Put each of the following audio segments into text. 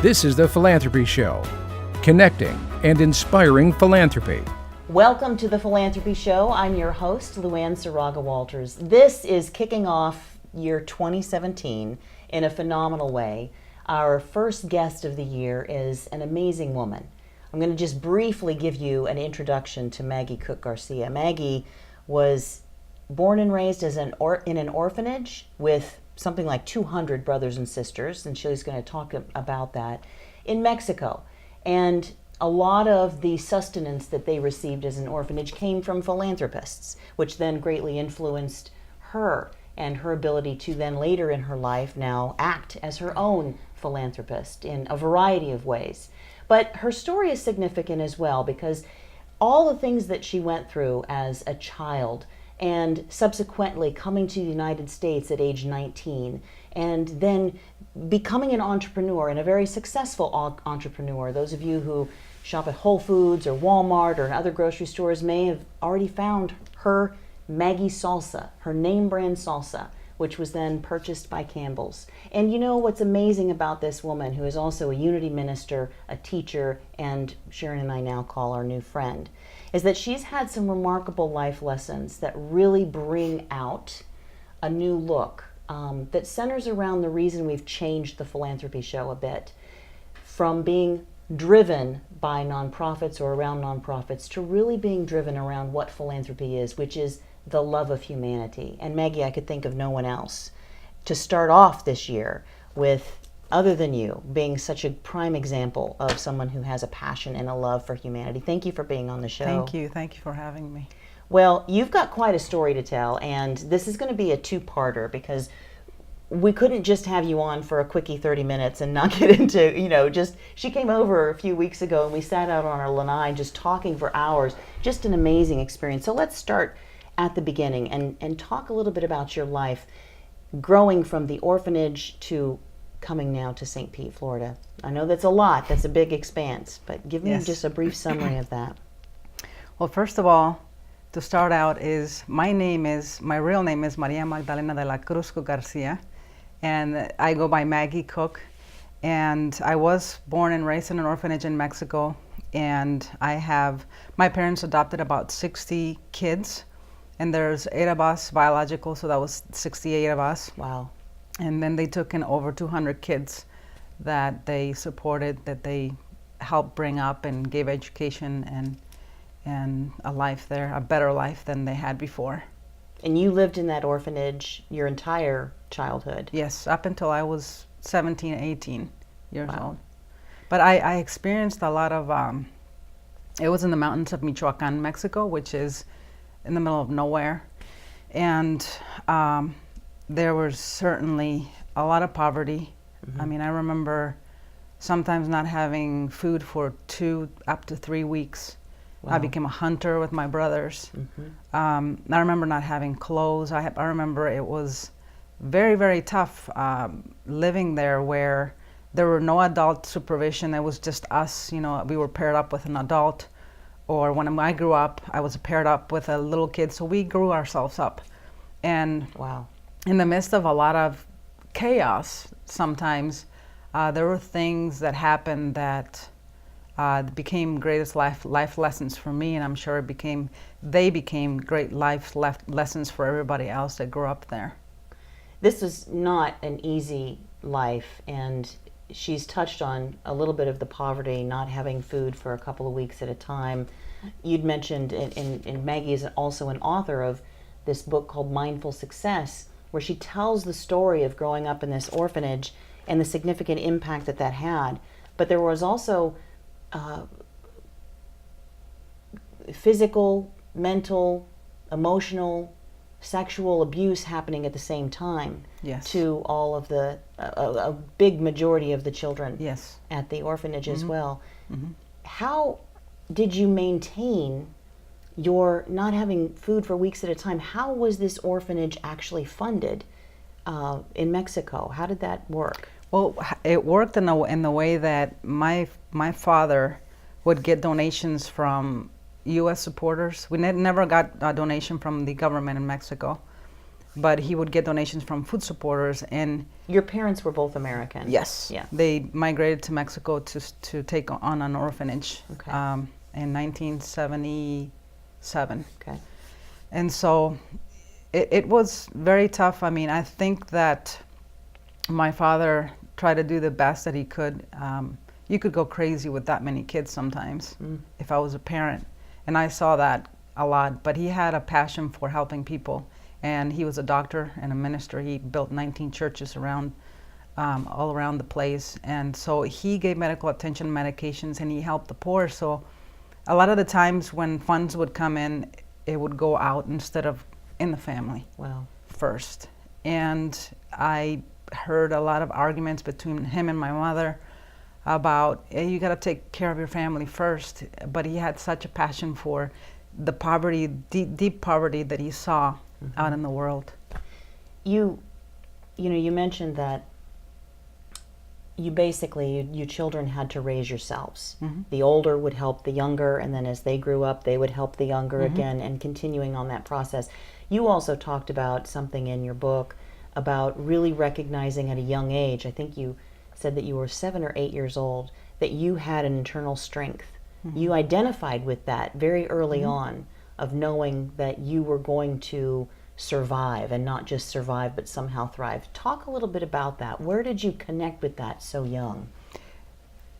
This is the Philanthropy Show, connecting and inspiring philanthropy. Welcome to the Philanthropy Show. I'm your host, Luann Saraga Walters. This is kicking off year 2017 in a phenomenal way. Our first guest of the year is an amazing woman. I'm going to just briefly give you an introduction to Maggie Cook Garcia. Maggie was born and raised as in an orphanage with something like 200 brothers and sisters, and she's going to talk about that, in Mexico. And a lot of the sustenance that they received as an orphanage came from philanthropists, which then greatly influenced her and her ability to then later in her life now act as her own philanthropist in a variety of ways. But her story is significant as well because all the things that she went through as a child and subsequently coming to the United States at age 19 and then becoming an entrepreneur and a very successful entrepreneur. Those of you who shop at Whole Foods or Walmart or other grocery stores may have already found her Maggie Salsa, her name brand salsa, which was then purchased by Campbell's. And you know what's amazing about this woman, who is also a Unity minister, a teacher, and Sharon and I now call our new friend, is that she's had some remarkable life lessons that really bring out a new look that centers around the reason we've changed the Philanthropy Show a bit, from being driven by nonprofits or around nonprofits to really being driven around what philanthropy is, which is the love of humanity. And Maggie, I could think of no one else to start off this year with, other than you, being such a prime example of someone who has a passion and a love for humanity. Thank you for being on the show. Thank you for having me. Well, you've got quite a story to tell, and this is going to be a two-parter because we couldn't just have you on for a quickie 30 minutes and not get into, she came over a few weeks ago and we sat out on our lanai just talking for hours. Just an amazing experience. So let's start at the beginning and talk a little bit about your life growing from the orphanage to coming now to St. Pete, Florida. I know that's a lot, that's a big expanse, but give me just a brief summary of that. Well, first of all, to start out my real name is Maria Magdalena de la Cruz Garcia, and I go by Maggie Cook, and I was born and raised in an orphanage in Mexico, and my parents adopted about 60 kids, and there's 8 of us biological, so that was 68 of us. Wow. And then they took in over 200 kids that they supported, that they helped bring up and gave education and a life there, a better life than they had before. And you lived in that orphanage your entire childhood? Yes, up until I was 17, 18 years old. But I experienced a lot of, it was in the mountains of Michoacan, Mexico, which is in the middle of nowhere. And there was certainly a lot of poverty. Mm-hmm. I mean, I remember sometimes not having food for 2 up to 3 weeks. Wow. I became a hunter with my brothers. Mm-hmm. I remember not having clothes. I remember it was very, very tough living there, where there were no adult supervision. It was just us. We were paired up with an adult, or when I grew up, I was paired up with a little kid. So we grew ourselves up. And wow. In the midst of a lot of chaos, sometimes there were things that happened that became greatest life lessons for me, and I'm sure they became great life lessons for everybody else that grew up there. This was not an easy life, and she's touched on a little bit of the poverty, not having food for a couple of weeks at a time. You'd mentioned, and Maggie is also an author of this book called Mindful Success, where she tells the story of growing up in this orphanage and the significant impact that had. But there was also physical, mental, emotional, sexual abuse happening at the same time. Yes. To all of a big majority of the children. Yes. At the orphanage as well. Mm-hmm. How did you maintain your not having food for weeks at a time? How was this orphanage actually funded in Mexico? How did that work? Well, it worked in the way that my father would get donations from U.S. supporters. We never got a donation from the government in Mexico. but he would get donations from food supporters. And Your parents were both American? yes, Yeah. they migrated to Mexico to take on an orphanage Okay. in 1977. Okay. And so it was very tough. I mean, I think that my father tried to do the best that he could. You could go crazy with that many kids sometimes if I was a parent. And I saw that a lot. But he had a passion for helping people. And he was a doctor and a minister. He built 19 churches around, all around the place. And so he gave medical attention, medications, and he helped the poor. So a lot of the times when funds would come in, it would go out instead of in the family. Wow. First. And I heard a lot of arguments between him and my mother about, hey, you got to take care of your family first. But he had such a passion for the poverty, deep poverty that he saw out in the world. You mentioned that you children had to raise yourselves. The older would help the younger, and then as they grew up, they would help the younger again, and continuing on that process. You also talked about something in your book about really recognizing at a young age, I think you said that you were 7 or 8 years old, that you had an internal strength. You identified with that very early on, of knowing that you were going to survive, and not just survive, but somehow thrive. Talk a little bit about that. Where did you connect with that so young?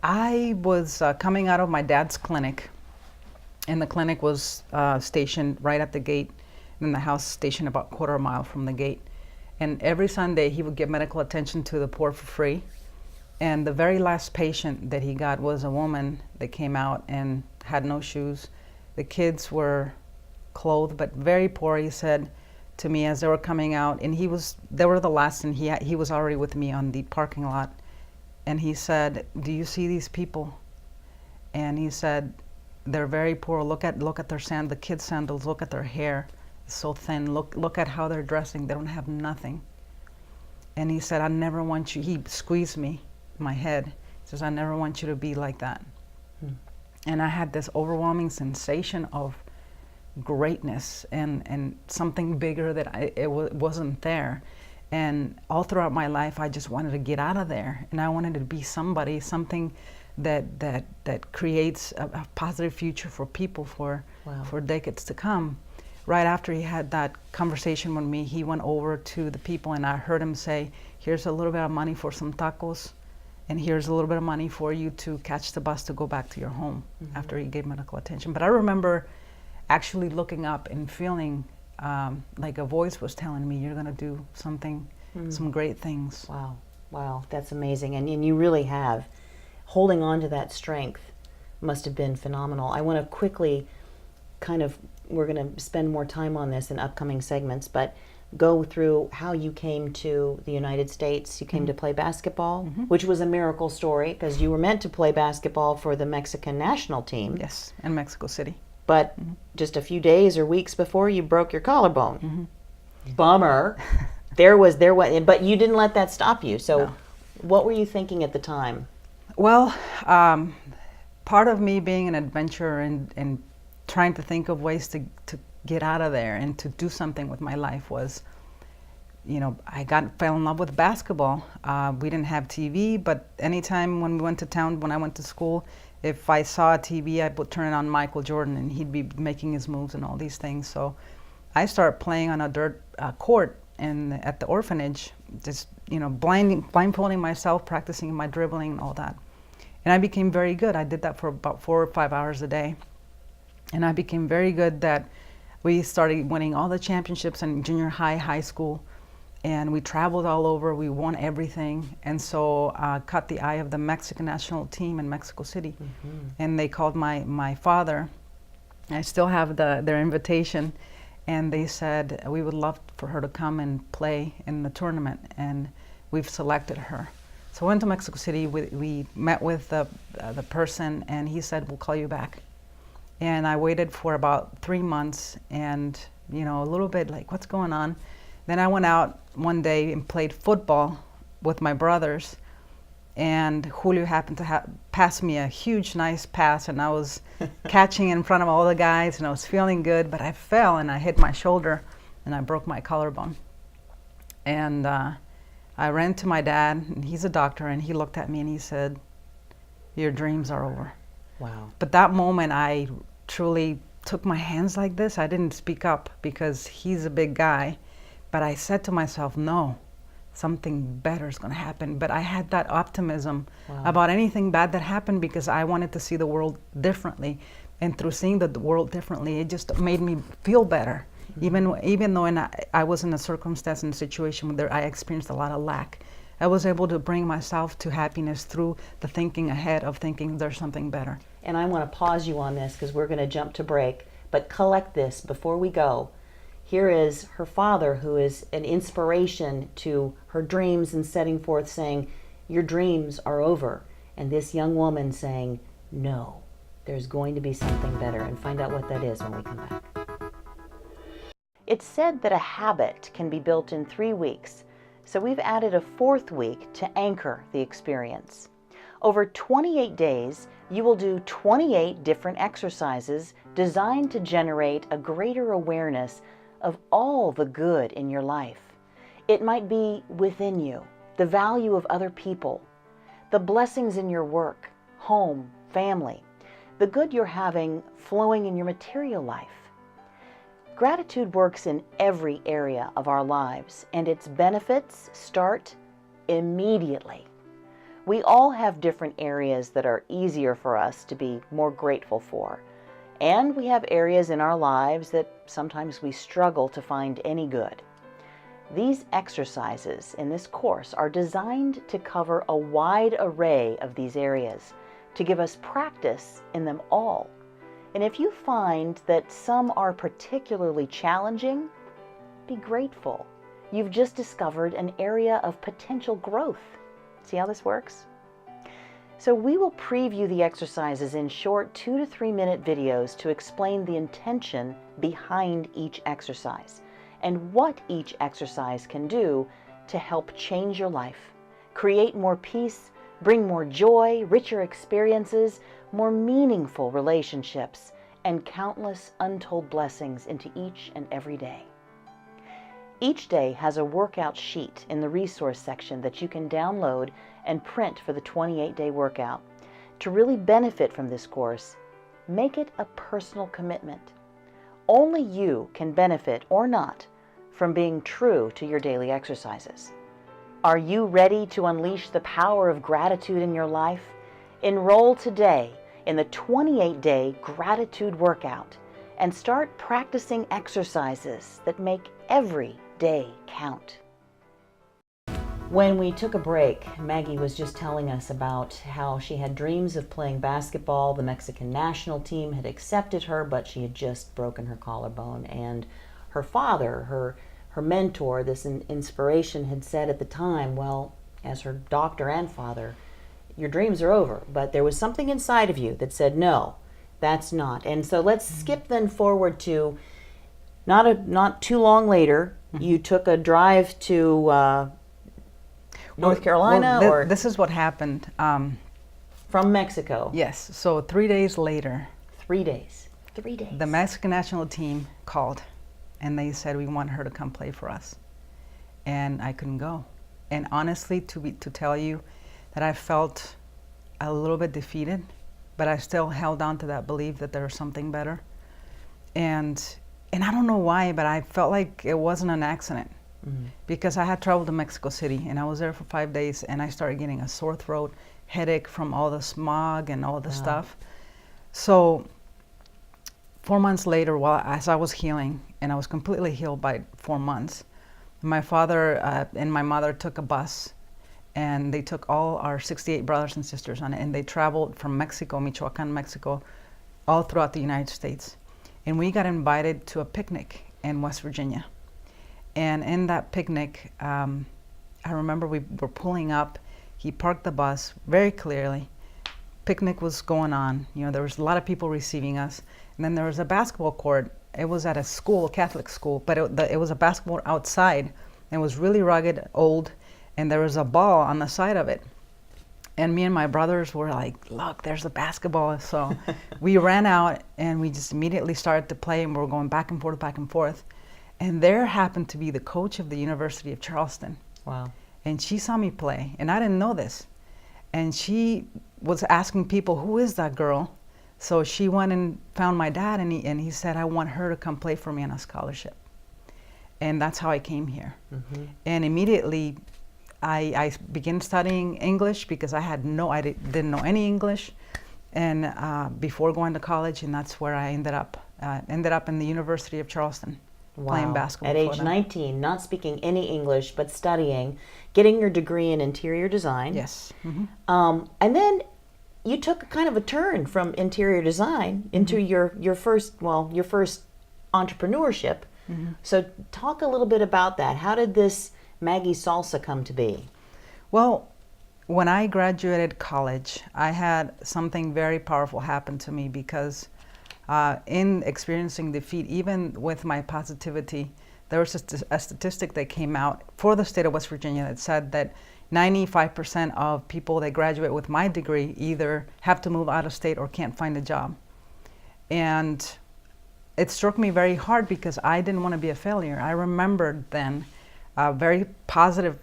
I was coming out of my dad's clinic, and the clinic was stationed right at the gate, and the house stationed about a quarter mile from the gate. And every Sunday he would give medical attention to the poor for free. And the very last patient that he got was a woman that came out and had no shoes. The kids were clothed, but very poor, he said to me as they were coming out. And they were the last, and he was already with me on the parking lot. And he said, do you see these people? And he said, they're very poor. Look at their the kids' sandals, look at their hair. It's so thin. Look at how they're dressing. They don't have nothing. And he said, I never want you, he squeezed me, my head. He says, I never want you to be like that. And I had this overwhelming sensation of greatness and something bigger that wasn't there. And all throughout my life, I just wanted to get out of there. And I wanted to be somebody, something that creates a positive future for people for decades to come. Right after he had that conversation with me, he went over to the people, and I heard him say, here's a little bit of money for some tacos, and here's a little bit of money for you to catch the bus to go back to your home, after he gave medical attention. But I remember actually looking up and feeling like a voice was telling me, you're going to do something, some great things. Wow. Wow, that's amazing. And you really have. Holding on to that strength must have been phenomenal. I want to quickly we're going to spend more time on this in upcoming segments, but go through how you came to the United States. You came to play basketball, which was a miracle story, because you were meant to play basketball for the Mexican national team. Yes, in Mexico City. But just a few days or weeks before, you broke your collarbone. Bummer. But you didn't let that stop you. So what were you thinking at the time? Well, part of me being an adventurer and trying to think of ways to get out of there and to do something with my life was, I fell in love with basketball. We didn't have TV, but anytime when we went to town, when I went to school, if I saw a TV, I would turn it on Michael Jordan, and he'd be making his moves and all these things. So I started playing on a dirt court at the orphanage, just blindfolding myself, practicing my dribbling and all that. And I became very good. I did that for about 4 or 5 hours a day. And I became very good that we started winning all the championships in junior high, high school, and we traveled all over. We won everything. And so caught the eye of the Mexican national team in Mexico City. And they called my father. I still have their invitation. And they said, we would love for her to come and play in the tournament. And we've selected her. So I went to Mexico City. We met with the person, and he said, we'll call you back. And I waited for about 3 months, and a little bit like, what's going on? Then I went out one day and played football with my brothers, and Julio happened to pass me a huge, nice pass, and I was catching in front of all the guys, and I was feeling good, but I fell and I hit my shoulder, and I broke my collarbone. And I ran to my dad, and he's a doctor, and he looked at me and he said, "Your dreams are over." Wow. But that moment, I truly took my hands like this. I didn't speak up because he's a big guy, but I said to myself, no, something better is going to happen. But I had that optimism about anything bad that happened because I wanted to see the world differently. And through seeing the world differently, it just made me feel better. Even though I was in a circumstance and situation where I experienced a lot of lack, I was able to bring myself to happiness through the thinking ahead of thinking there's something better. And I want to pause you on this because we're going to jump to break, but collect this before we go. Here is her father, who is an inspiration to her dreams and setting forth, saying, your dreams are over. And this young woman saying, no, there's going to be something better. And find out what that is when we come back. It's said that a habit can be built in 3 weeks, so we've added a 4th week to anchor the experience. Over 28 days, you will do 28 different exercises designed to generate a greater awareness of all the good in your life. It might be within you, the value of other people, the blessings in your work, home, family, the good you're having flowing in your material life. Gratitude works in every area of our lives, and its benefits start immediately. We all have different areas that are easier for us to be more grateful for, and we have areas in our lives that sometimes we struggle to find any good. These exercises in this course are designed to cover a wide array of these areas, to give us practice in them all. And if you find that some are particularly challenging, be grateful. You've just discovered an area of potential growth. See how this works? So we will preview the exercises in short 2 to 3 minute videos to explain the intention behind each exercise and what each exercise can do to help change your life, create more peace, bring more joy, richer experiences, more meaningful relationships, and countless untold blessings into each and every day. Each day has a workout sheet in the resource section that you can download and print for the 28-day workout. To really benefit from this course, make it a personal commitment. Only you can benefit or not from being true to your daily exercises. Are you ready to unleash the power of gratitude in your life? Enroll today in the 28-day gratitude workout and start practicing exercises that make every day count. When we took a break, Maggie was just telling us about how she had dreams of playing basketball. The Mexican national team had accepted her, but she had just broken her collarbone. And her father, her mentor, this inspiration, had said at the time, well, as her doctor and father, your dreams are over. But there was something inside of you that said, no, that's not. And so let's skip then forward to not too long later, you took a drive to North Carolina, or this is what happened. from Mexico. Yes. So 3 days later, 3 days. 3 days. the Mexican national team called, and they said we want her to come play for us, and I couldn't go. And honestly, to tell you that I felt a little bit defeated, but I still held on to that belief that there was something better. And I don't know why, but I felt like it wasn't an accident. Because I had traveled to Mexico City, and I was there for 5 days, and I started getting a sore throat, headache from all the smog and all the stuff. So 4 months later, as I was healing, and I was completely healed by 4 months, my father and my mother took a bus, and they took all our 68 brothers and sisters on it, and they traveled from Mexico, Michoacan, Mexico, all throughout the United States. And we got invited to a picnic in West Virginia. And in that picnic, I remember we were pulling up. He parked the bus very clearly. Picnic was going on. You know, there was a lot of people receiving us. And then there was a basketball court. It was at a school, a Catholic school, but it was a basketball outside. And it was really rugged, old, and there was a ball on the side of it. And me and my brothers were like, look, there's the basketball. So we ran out, and we just immediately started to play, and we were going back and forth, back and forth. And there happened to be the coach of the University of Charleston. Wow. And she saw me play, and I didn't know this. And she was asking people, who is that girl? So she went and found my dad, and he said, I want her to come play for me on a scholarship. And that's how I came here. Mm-hmm. And immediately, I began studying English because I didn't know any English, and before going to college, and that's where I ended up. Ended up in the University of Charleston. Wow. Playing basketball. At age 19, not speaking any English, but studying, getting your degree in interior design. Yes. Mm-hmm. And then you took kind of a turn from interior design into your first entrepreneurship. Mm-hmm. So talk a little bit about that. How did this Maggie Salsa come to be? Well, when I graduated college, I had something very powerful happen to me because in experiencing defeat, even with my positivity, there was a statistic that came out for the state of West Virginia that said that 95% of people that graduate with my degree either have to move out of state or can't find a job. And it struck me very hard because I didn't want to be a failure. I remembered then a very positive,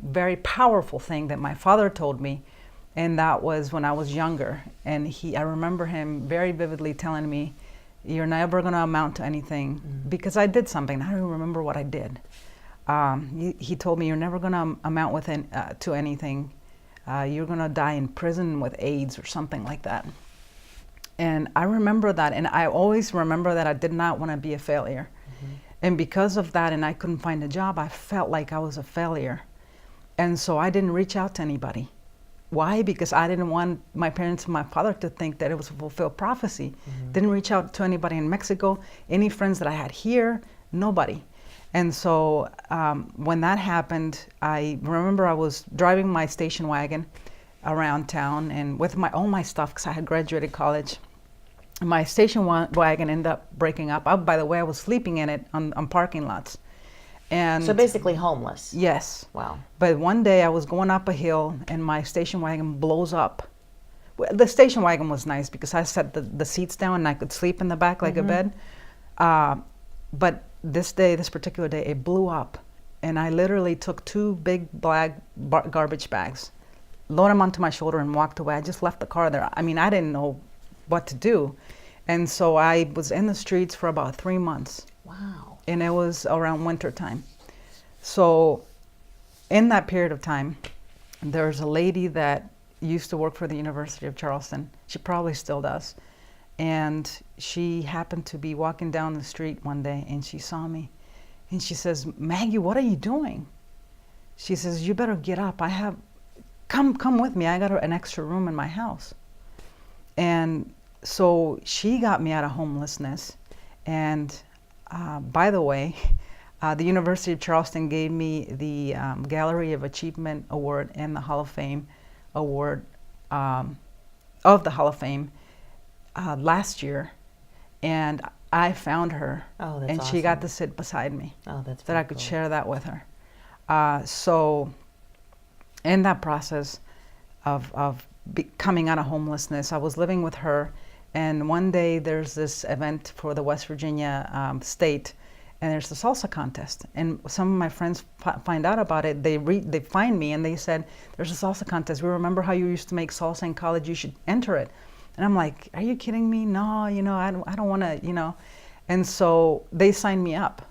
very powerful thing that my father told me, and that was when I was younger. And I remember him very vividly telling me, you're never going to amount to anything, because I did something. I don't remember what I did. He told me, you're never going to amount to anything. You're going to die in prison with AIDS or something like that. And I remember that, and I always remember that I did not want to be a failure. Mm-hmm. And because of that, and I couldn't find a job, I felt like I was a failure. And so I didn't reach out to anybody. Why? Because I didn't want my parents and my father to think that it was a fulfilled prophecy. Mm-hmm. Didn't reach out to anybody in Mexico, any friends that I had here, nobody. And so when that happened, I remember I was driving my station wagon around town and with all my stuff, because I had graduated college. My station wagon ended up breaking up. By the way, I was sleeping in it on parking lots. And so basically homeless. Yes. Wow. But one day I was going up a hill and my station wagon blows up. Well, the station wagon was nice because I set the seats down and I could sleep in the back like a bed. But this particular day, it blew up. And I literally took 2 big black garbage bags, loaded them onto my shoulder and walked away. I just left the car there. I mean, I didn't know what to do. And so I was in the streets for about 3 months. Wow. And it was around winter time. So in that period of time, there's a lady that used to work for the University of Charleston. She probably still does. And she happened to be walking down the street one day and she saw me. And she says, Maggie, what are you doing? She says, you better get up. Come with me. I got an extra room in my house. And so she got me out of homelessness. And by the way, the University of Charleston gave me the Gallery of Achievement Award and the Hall of Fame Award of the Hall of Fame last year. And I found her. Oh, that's and awesome. She got to sit beside me. Oh, that's that I could share that with her. So in that process of coming out of homelessness, I was living with her. And one day there's this event for the West Virginia state, and there's the salsa contest. And some of my friends find out about it. They find me and they said, there's a salsa contest. We remember how you used to make salsa in college. You should enter it. And I'm like, are you kidding me? No, I don't want to, And so they signed me up.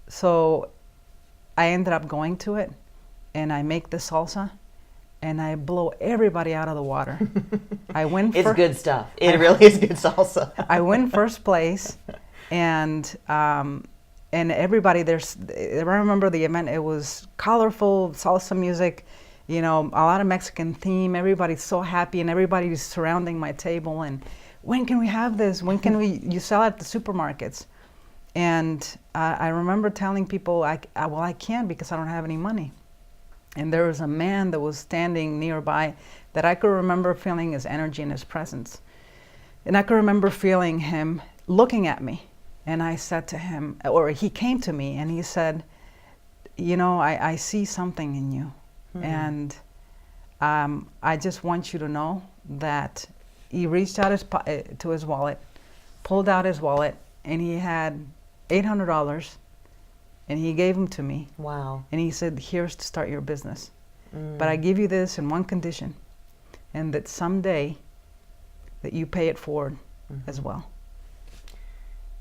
So I ended up going to it, and I make the salsa. And I blow everybody out of the water. I win. It's good stuff. It really is good salsa. I win first place, and everybody I remember the event. It was colorful salsa music, a lot of Mexican theme. Everybody's so happy, and everybody's surrounding my table. And when can we have this? When can you sell it at the supermarkets? And I remember telling people, I can't because I don't have any money. And there was a man that was standing nearby that I could remember feeling his energy and his presence. And I could remember feeling him looking at me. And I said to him, or he came to me and he said, I see something in you. And I just want you to know that he reached out to his wallet, pulled out his wallet, and he had $800 And he gave them to me. Wow. And he said, here's to start your business. But I give you this in one condition, and that someday that you pay it forward as well.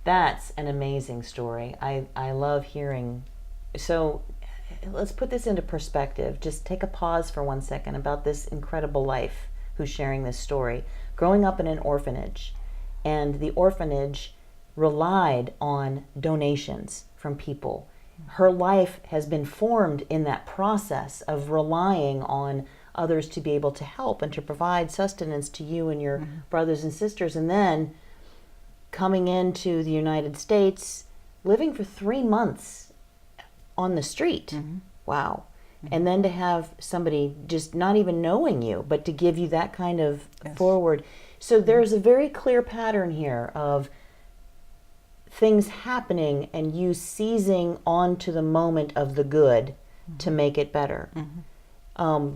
That's an amazing story. I love hearing. So let's put this into perspective. Just take a pause for 1 second about this incredible life who's sharing this story. Growing up in an orphanage, and the orphanage relied on donations from people. Her life has been formed in that process of relying on others to be able to help and to provide sustenance to you and your brothers and sisters. And then coming into the United States, living for 3 months on the street. Wow. And then to have somebody just not even knowing you, but to give you that kind of forward. So there's a very clear pattern here of things happening and you seizing onto the moment of the good to make it better.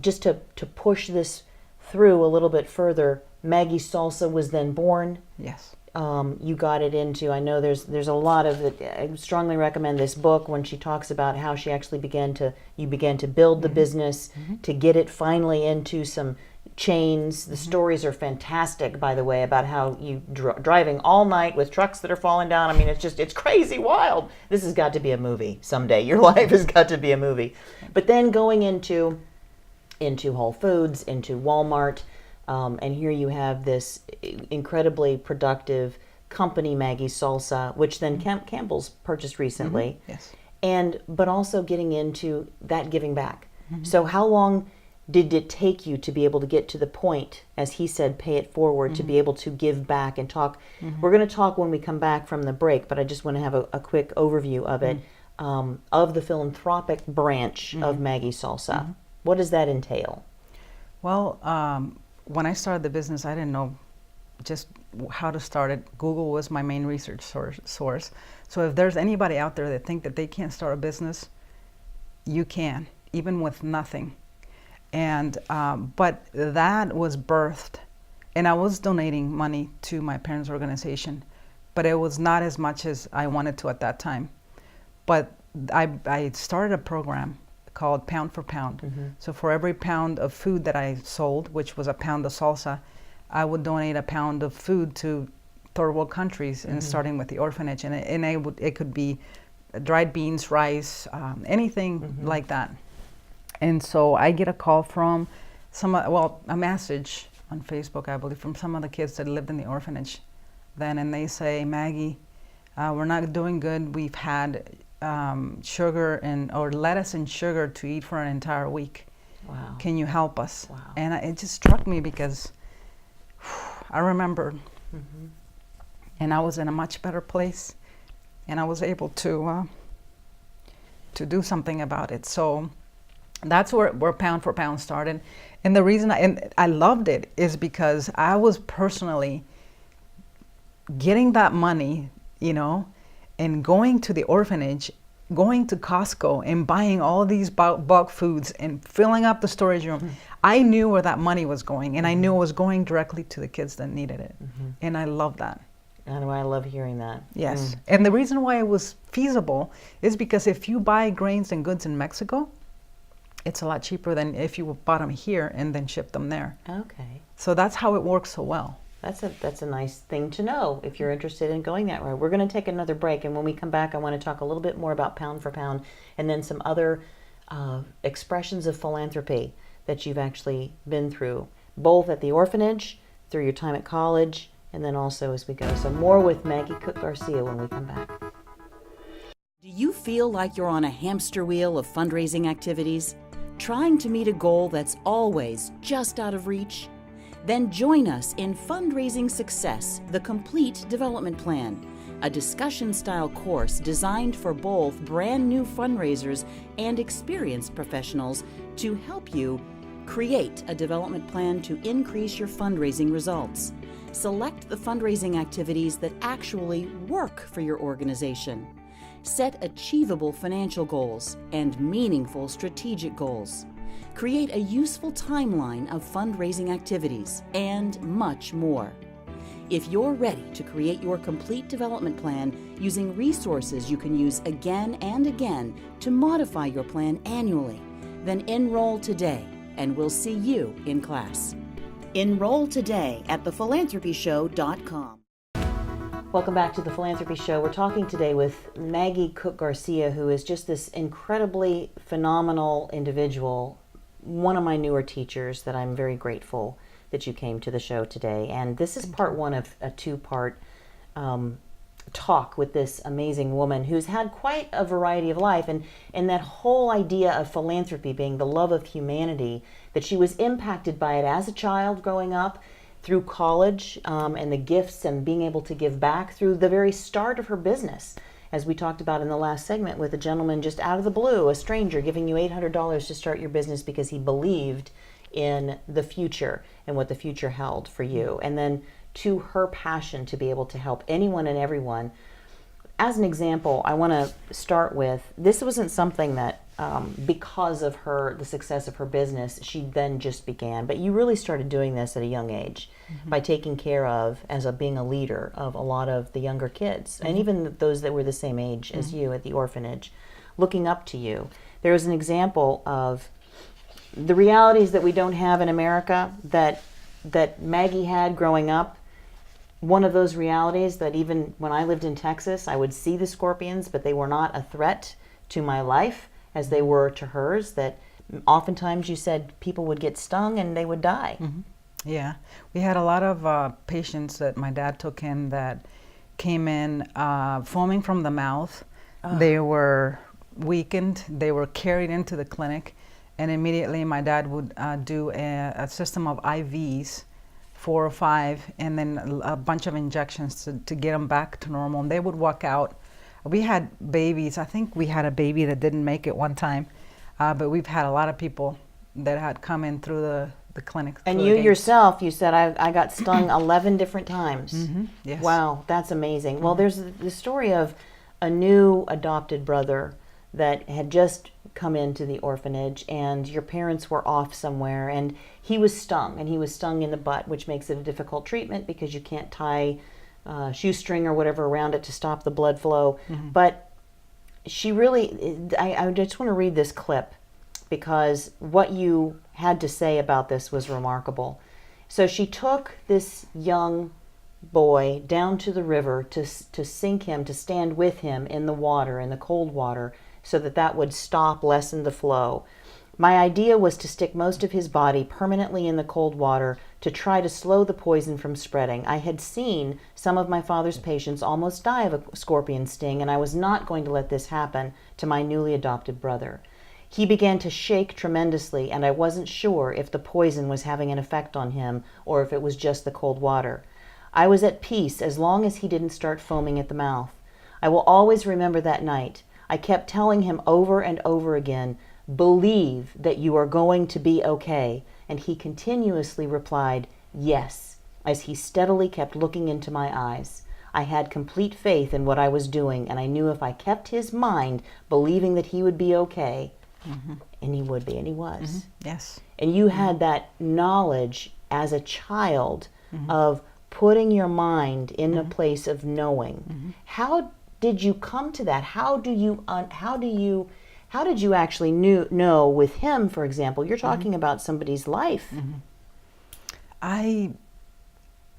Just to push this through a little bit further, Maggie Salsa was then born. Yes. You got it into, I know there's a lot of it. I strongly recommend this book when she talks about how she actually began to build the business to get it finally into some chains. The stories are fantastic, by the way, about how you driving all night with trucks that are falling down. I mean, it's crazy wild. This has got to be a movie someday. Your life has got to be a movie. But then going into Whole Foods, into Walmart, and here you have this incredibly productive company, Maggie Salsa, which then Campbell's purchased recently. Yes. But also getting into that giving back. So how long did it take you to be able to get to the point, as he said, pay it forward, to be able to give back and talk? We're going to talk when we come back from the break, but I just want to have a quick overview of it, of the philanthropic branch of Maggie Salsa. What does that entail? Well, when I started the business, I didn't know just how to start it. Google was my main research source. So if there's anybody out there that think that they can't start a business, you can, even with nothing. And but that was birthed, and I was donating money to my parents' organization, but it was not as much as I wanted to at that time. But I started a program called Pound for Pound. So for every pound of food that I sold, which was a pound of salsa, I would donate a pound of food to third world countries, and starting with the orphanage. And it could be dried beans, rice, anything like that. And so I get a call from a message on Facebook, I believe, from some of the kids that lived in the orphanage then, and they say, Maggie, we're not doing good. We've had sugar or lettuce and sugar to eat for an entire week. Wow. Can you help us? Wow. And it just struck me because I remembered, and I was in a much better place, and I was able to do something about it. So that's where Pound for Pound started. And the reason I loved it is because I was personally getting that money, and going to the orphanage, going to Costco and buying all these bulk foods and filling up the storage room. I knew where that money was going, and I knew it was going directly to the kids that needed it. And I love that. And I love hearing that. Yes. And the reason why it was feasible is because if you buy grains and goods in Mexico, it's a lot cheaper than if you bought them here and then shipped them there. Okay. So that's how it works so well. That's a nice thing to know if you're interested in going that route. We're going to take another break, and when we come back, I want to talk a little bit more about Pound for Pound, and then some other expressions of philanthropy that you've actually been through, both at the orphanage, through your time at college, and then also as we go. So more with Maggie Cook Garcia when we come back. Do you feel like you're on a hamster wheel of fundraising activities, trying to meet a goal that's always just out of reach? Then join us in Fundraising Success, the Complete Development Plan, a discussion-style course designed for both brand new fundraisers and experienced professionals to help you create a development plan to increase your fundraising results. Select the fundraising activities that actually work for your organization. Set achievable financial goals and meaningful strategic goals. Create a useful timeline of fundraising activities, and much more. If you're ready to create your complete development plan using resources you can use again and again to modify your plan annually, then enroll today and we'll see you in class. Enroll today at thephilanthropyshow.com. Welcome back to The Philanthropy Show. We're talking today with Maggie Cook Garcia, who is just this incredibly phenomenal individual, one of my newer teachers that I'm very grateful that you came to the show today. And this is part one of a two-part talk with this amazing woman who's had quite a variety of life, and that whole idea of philanthropy being the love of humanity, that she was impacted by it as a child growing up, through college, and the gifts and being able to give back through the very start of her business, as we talked about in the last segment with a gentleman just out of the blue, a stranger giving you $800 to start your business because he believed in the future and what the future held for you. And then to her passion to be able to help anyone and everyone. As an example, I want to start with, this wasn't something that because of the success of her business, she then just began. But you really started doing this at a young age by taking care of, being a leader of a lot of the younger kids, and even those that were the same age as you at the orphanage, looking up to you. There was an example of the realities that we don't have in America that Maggie had growing up. One of those realities that even when I lived in Texas, I would see the scorpions, but they were not a threat to my life as they were to hers, that oftentimes you said people would get stung and they would die. Yeah, we had a lot of patients that my dad took in that came in foaming from the mouth. They were weakened, they were carried into the clinic, and immediately my dad would do a system of IVs, 4 or 5, and then a bunch of injections to get them back to normal. And they would walk out. We had babies. I think we had a baby that didn't make it one time, but we've had a lot of people that had come in through the clinic. And you yourself, you said, I got stung 11 different times. Yes. Wow, that's amazing. Well, there's the story of a new adopted brother that had just come into the orphanage, and your parents were off somewhere, and he was stung in the butt, which makes it a difficult treatment because you can't tie shoestring or whatever around it to stop the blood flow. But she really, I just want to read this clip because what you had to say about this was remarkable. So she took this young boy down to the river to sink him, to stand with him in the water, in the cold water, so that would lessen the flow. My idea was to stick most of his body permanently in the cold water to try to slow the poison from spreading. I had seen some of my father's patients almost die of a scorpion sting, and I was not going to let this happen to my newly adopted brother. He began to shake tremendously, and I wasn't sure if the poison was having an effect on him or if it was just the cold water. I was at peace as long as he didn't start foaming at the mouth. I will always remember that night. I kept telling him over and over again, "Believe that you are going to be okay," and he continuously replied, "Yes," as he steadily kept looking into my eyes. I had complete faith in what I was doing, and I knew if I kept his mind believing that he would be okay, and he would be, and he was. Yes. And you had that knowledge as a child of putting your mind in a place of knowing. How did you come to that? How did you actually know with him, for example? You're talking about somebody's life. The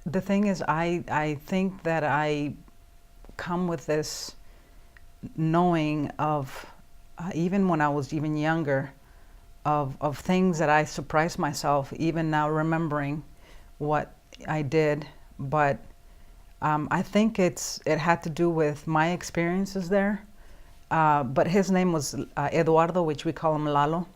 thing is, I think that I come with this knowing of, even when I was even younger, of things that I surprised myself, even now remembering what I did. But I think it had to do with my experiences there. But his name was Eduardo, which we call him Lalo.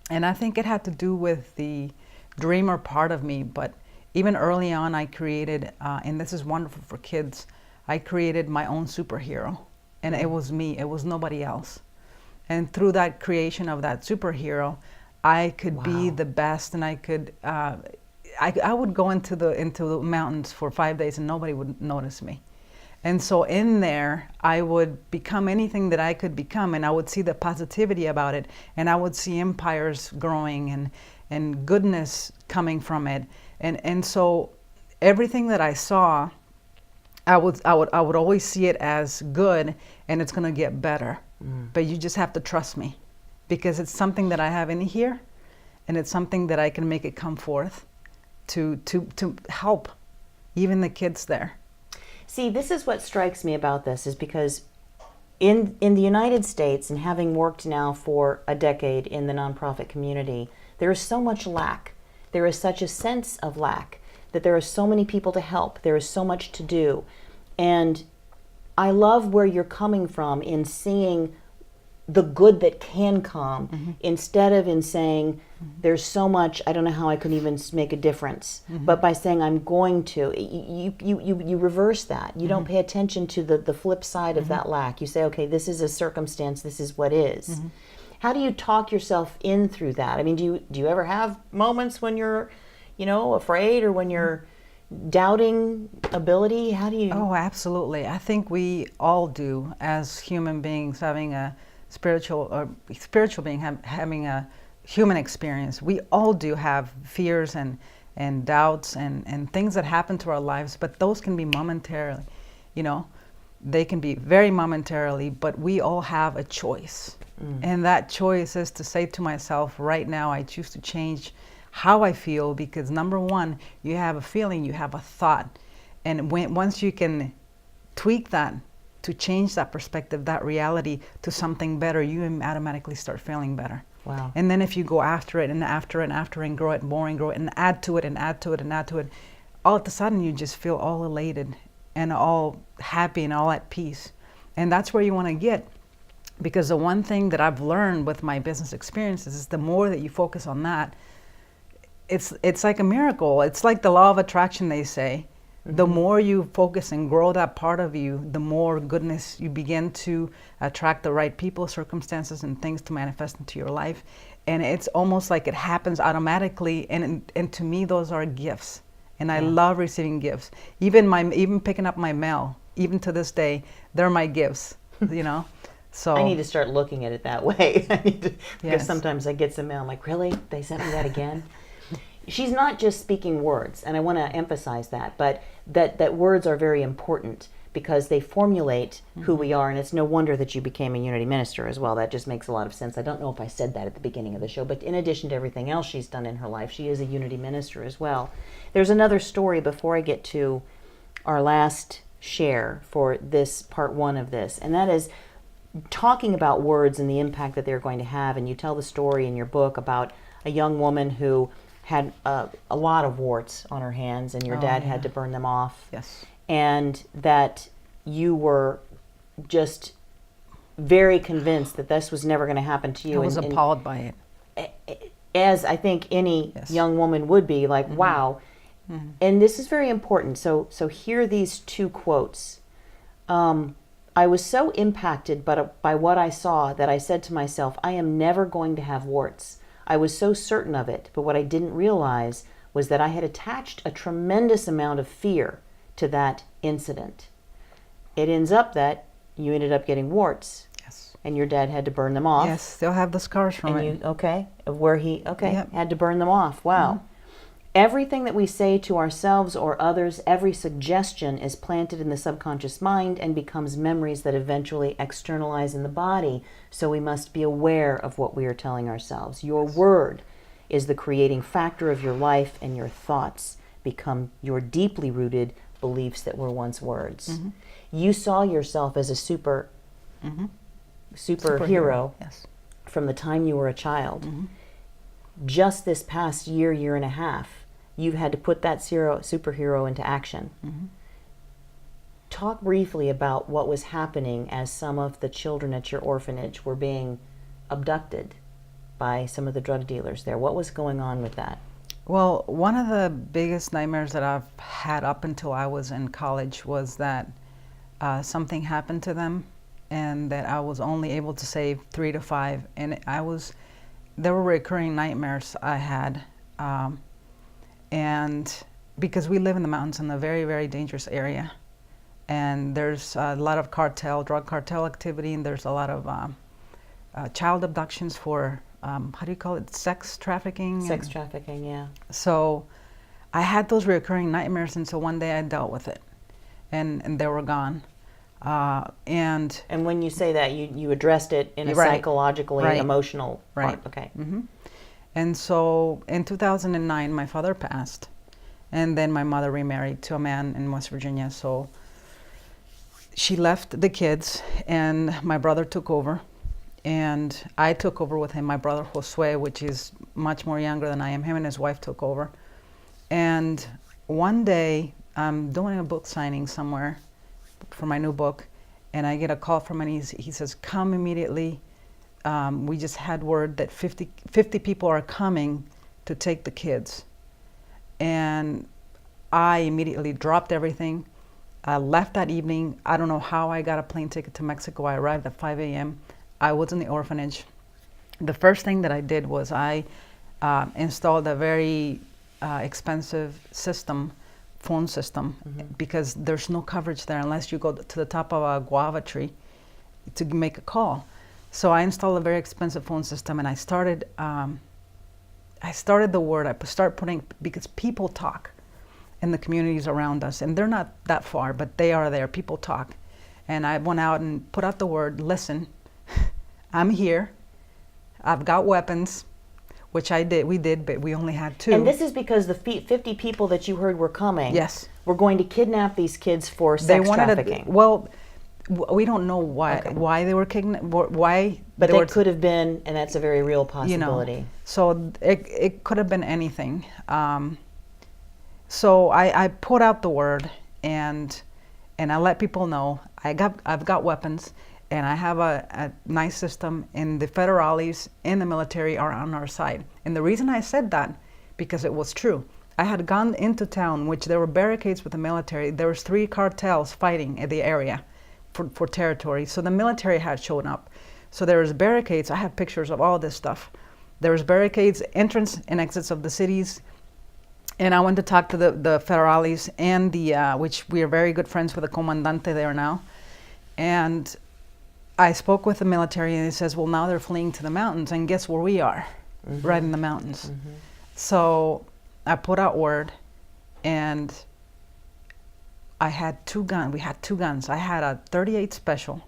And I think it had to do with the dreamer part of me. But even early on, I created, and this is wonderful for kids, I created my own superhero. And it was me, it was nobody else. And through that creation of that superhero, I could be the best, and I could, I would go into the mountains for 5 days and nobody would notice me. And so in there, I would become anything that I could become, and I would see the positivity about it, and I would see empires growing and goodness coming from it. And so everything that I saw, I would always see it as good, and it's gonna get better. But you just have to trust me, because it's something that I have in here, and it's something that I can make it come forth to help even the kids there. See, this is what strikes me about this, is because in the United States, and having worked now for a decade in the nonprofit community, there is so much lack. There is such a sense of lack, that there are so many people to help. There is so much to do. And I love where you're coming from in seeing the good that can come, instead of in saying there's so much, I don't know how I could even make a difference, but by saying I'm going to, you reverse that. You don't pay attention to the flip side of that lack. You say, okay, this is a circumstance, this is what is. How do you talk yourself in through that? I mean, do you ever have moments when you're, afraid, or when you're doubting ability? How do you? Oh, absolutely. I think we all do, as human beings, having a spiritual being, having a human experience. We all do have fears and doubts and things that happen to our lives, but those can be momentarily, they can be very momentarily, but we all have a choice. And that choice is to say to myself, right now, I choose to change how I feel, because number one, you have a feeling, you have a thought. And once you can tweak that to change that perspective, that reality, to something better, you automatically start feeling better. Wow. And then if you go after it and after and after and grow it more and grow it and add to it and add to it and add to it, all of a sudden you just feel all elated and all happy and all at peace. And that's where you want to get. Because the one thing that I've learned with my business experiences is the more that you focus on that, it's like a miracle. It's like the law of attraction, they say. The more you focus and grow that part of you, the more goodness you begin to attract the right people, circumstances, and things to manifest into your life. And it's almost like it happens automatically. And to me, those are gifts. And I love receiving gifts. Even picking up my mail, even to this day, they're my gifts, So I need to start looking at it that way. Because sometimes I get some mail, I'm like, really? They sent me that again? She's not just speaking words, and I want to emphasize that, but that words are very important, because they formulate who we are, and it's no wonder that you became a Unity minister as well. That just makes a lot of sense. I don't know if I said that at the beginning of the show, but in addition to everything else she's done in her life, she is a Unity minister as well. There's another story before I get to our last share for this part one of this, and that is talking about words and the impact that they're going to have. And you tell the story in your book about a young woman who had a lot of warts on her hands, and your dad had to burn them off. Yes. And that you were just very convinced that this was never going to happen to you. I was appalled by it. As I think any young woman would be, like, wow. And this is very important. So hear these two quotes. I was so impacted by what I saw that I said to myself, I am never going to have warts. I was so certain of it, but what I didn't realize was that I had attached a tremendous amount of fear to that incident. It ends up that you ended up getting warts. Yes. And your dad had to burn them off. Yes, still have the scars from it. Had to burn them off. Wow. Everything that we say to ourselves or others, every suggestion is planted in the subconscious mind and becomes memories that eventually externalize in the body. So we must be aware of what we are telling ourselves. Your word is the creating factor of your life, and your thoughts become your deeply rooted beliefs that were once words. You saw yourself as a superhero from the time you were a child. Just this past year and a half, you've had to put that superhero into action. Talk briefly about what was happening as some of the children at your orphanage were being abducted by some of the drug dealers there. What was going on with that? Well, one of the biggest nightmares that I've had up until I was in college was that something happened to them, and that I was only able to save 3 to 5. And there were recurring nightmares I had. And because we live in the mountains in a very, very dangerous area, and there's a lot of drug cartel activity, and there's a lot of child abductions for, how do you call it, sex trafficking? Sex trafficking, yeah. So I had those recurring nightmares until one day I dealt with it, and they were gone. And when you say that, you addressed it in a Right. psychologically, Right. emotional Right. part. Okay. And so in 2009, my father passed, and then my mother remarried to a man in West Virginia. So she left the kids, and my brother took over, and I took over with him. My brother Josue, which is much more younger than I am, him and his wife took over. And one day, I'm doing a book signing somewhere for my new book, and I get a call from him, and he says, come immediately. We just had word that 50 people are coming to take the kids. And I immediately dropped everything. I left that evening. I don't know how I got a plane ticket to Mexico. I arrived at 5 a.m. I was in the orphanage. The first thing that I did was I installed a very expensive phone system, because there's no coverage there unless you go to the top of a guava tree to make a call. So I installed a very expensive phone system, and I started the word. I started putting, because people talk in the communities around us, and they're not that far, but they are there. People talk. And I went out and put out the word, listen, I'm here. I've got weapons, which we did, but we only had 2. And this is because the 50 people that you heard were coming. Yes. Were going to kidnap these kids for sex trafficking. We don't know why they were kidnapped. Why? But that could have been, and that's a very real possibility. So it could have been anything. So I put out the word, and I let people know I've got weapons, and I have a nice system, and the federales and the military are on our side. And the reason I said that, because it was true. I had gone into town, which there were barricades with the military. There was 3 cartels fighting in the area for territory. So the military had shown up. So there was barricades. I have pictures of all this stuff. There was barricades, entrance and exits of the cities. And I went to talk to the federales and which we are very good friends with the comandante there now. And I spoke with the military, and he says, well, now they're fleeing to the mountains, and guess where we are? Right in the mountains. So I put out word, and I had 2 guns. We had 2 guns. I had a .38 special,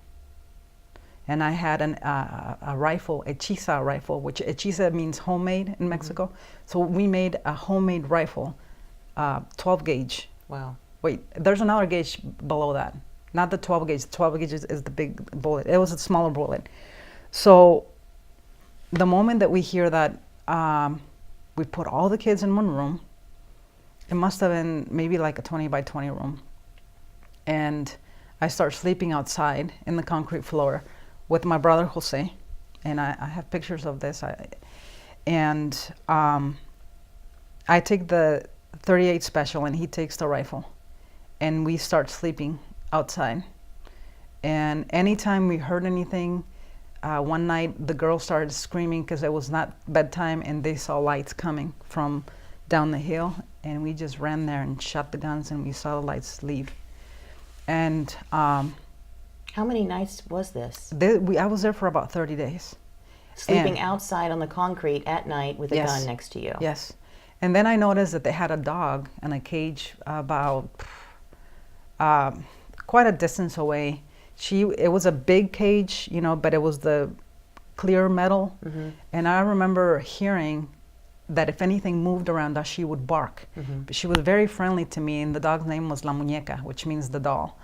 and I had a rifle, a Hechiza rifle, which Hechiza means homemade in Mexico. So we made a homemade rifle, 12 gauge. Wow. Wait, there's another gauge below that. Not the 12 gauge. The 12 gauge is the big bullet. It was a smaller bullet. So the moment that we hear that, we put all the kids in one room. It must have been maybe like a 20 by 20 room. And I start sleeping outside in the concrete floor with my brother Jose. And I have pictures of this. I take the .38 special, and he takes the rifle. And we start sleeping outside. And anytime we heard anything, one night the girls started screaming because it was not bedtime, and they saw lights coming from down the hill, and we just ran there and shot the guns, and we saw the lights leave. And how many nights was this? I was there for about 30 days. Sleeping outside on the concrete at night with a gun next to you. Yes. And then I noticed that they had a dog in a cage about quite a distance away. It was a big cage, but it was the clear metal. And I remember hearing that if anything moved around us, she would bark. But she was very friendly to me, and the dog's name was La Muñeca, which means the doll.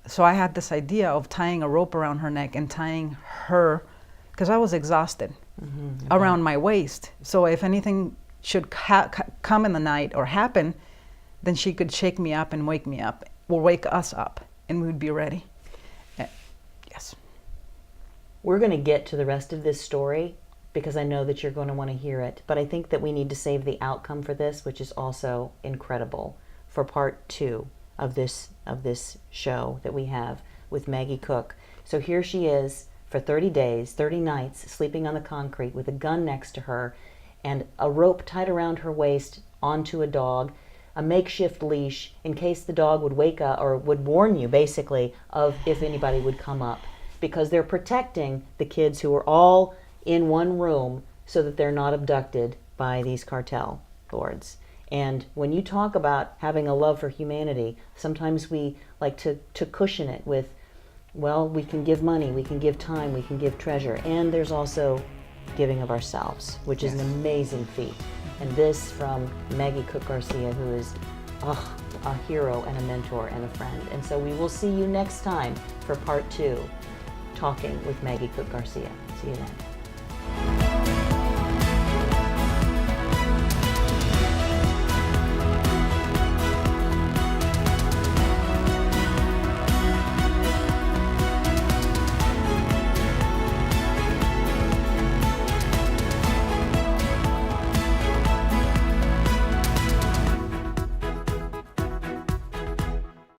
So I had this idea of tying a rope around her neck and tying her, because I was exhausted, around my waist. So if anything should come in the night or happen, then she could shake me up and wake me up, or wake us up, and we would be ready. Yes. We're going to get to the rest of this story, because I know that you're going to want to hear it. But I think that we need to save the outcome for this, which is also incredible, for part 2 of this show that we have with Maggie Cook. So here she is for 30 days, 30 nights, sleeping on the concrete with a gun next to her and a rope tied around her waist onto a dog, a makeshift leash in case the dog would wake up, or would warn you basically of if anybody would come up, because they're protecting the kids who are all in one room so that they're not abducted by these cartel lords. And when you talk about having a love for humanity, sometimes we like to cushion it with, well, we can give money, we can give time, we can give treasure, and there's also giving of ourselves, which is an amazing feat. And this from Maggie Cook Garcia, who is a hero and a mentor and a friend. And so we will see you next time for part 2, talking with Maggie Cook Garcia. See you then.